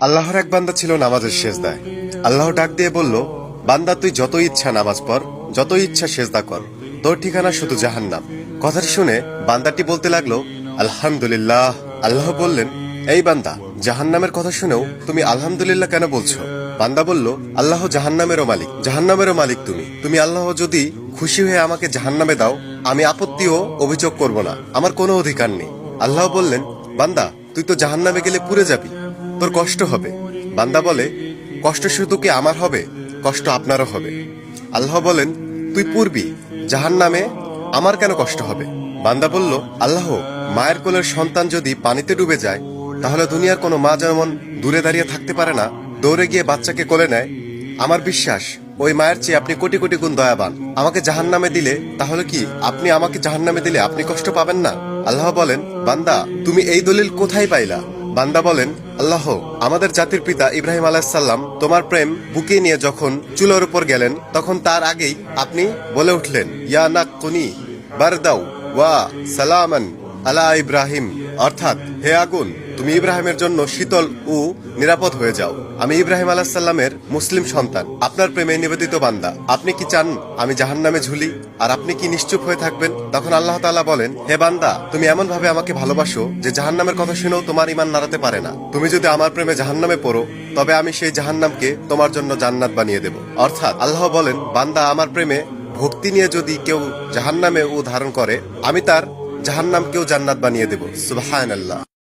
আল্লাহর এক বান্দা ছিল নামাজের সেজদায়। আল্লাহ ডাক দিয়ে বলল, বান্দা তুই যত ইচ্ছা নামাজ পড়, যত ইচ্ছা সেজদা কর, তোর ঠিকানা শুধু জাহান্নাম। কথাটি শুনে বান্দাটি বলতে লাগলো, আলহামদুলিল্লাহ। আল্লাহ বললেন, এই বান্দা, জাহান্নামের কথা শুনেও তুমি আলহামদুলিল্লাহ কেন বলছো? বান্দা বলল, আল্লাহ জাহান্নামেরও মালিক, জাহান্নামেরও মালিক তুমি আল্লাহ যদি খুশি হয়ে আমাকে জাহান্নামে দাও, আমি আপত্তি ও অভিযোগ করব না, আমার কোনো অধিকার নেই। আল্লাহ বললেন, বান্দা তুই তো জাহান্নামে গেলে পুড়ে যাবি, তোর কষ্ট হবে। বান্দা বলে, কষ্ট শুধু কি আমার হবে? কষ্ট আপনারও হবে। আল্লাহ বলেন, তুই পুরবি জাহান্নামে, আমার কেন কষ্ট হবে? বান্দা বলল, আল্লাহ, মায়ের কোলের সন্তান যদি পানিতে ডুবে যায়, তাহলে দুনিয়ার কোনো মা যেমন দূরে দাঁড়িয়ে থাকতে পারে না, দৌড়ে গিয়ে বাচ্চাকে কোলে নেয়, আমার বিশ্বাস ওই মায়ের চেয়ে আপনি কোটি কোটি গুণ দয়াবান। আমাকে জাহান্নামে দিলে তাহলে কি আপনি আমাকে জাহান্নামে দিলে আপনি কষ্ট পাবেন না? আল্লাহ বলেন, বান্দা তুমি এই দলিল কোথায় পাইলা? বান্দা বলেন, আল্লাহ, আমাদের জাতির পিতা ইব্রাহিম আলাইহিসসালাম তোমার প্রেম বুকে নিয়ে যখন চুলার উপর গেলেন, তখন তার আগেই আপনি বলে উঠলেন, ইয়া নাকুনি বারদাউ ওয়া সালামান আলা ইব্রাহিম, অর্থাৎ হে আগুন, তুমি ইব্রাহিমের জন্য শীতল ও নিরাপদ হয়ে যাও। আমি ইব্রাহিম আলাইহিসসালামের মুসলিম সন্তান, আপনার প্রেমে নিবেদিত বান্দা। আপনি কি চান আমি জাহান্নামে ঝুলি আর আপনি কি নিশ্চুপ হয়ে থাকবেন? তখন আল্লাহ তাআলা বলেন, হে বান্দা, তুমি এমন ভাবে আমাকে ভালোবাসো যে জাহান্নামের কথা শুনেও তোমার ঈমান নাড়াতে পারে না। তুমি যদি আমার প্রেমে জাহান্নামে পড়ো, তবে আমি সেই জাহান্নামকে তোমার জন্য জান্নাত বানিয়ে দেব। অর্থাৎ আল্লাহ বলেন, বান্দা আমার প্রেমে ভক্তি নিয়ে যদি কেউ জাহান্নামে ধারণ করে, আমি তার জাহান্নামকেও জান্নাত বানিয়ে দেব। সুবহানাল্লাহ।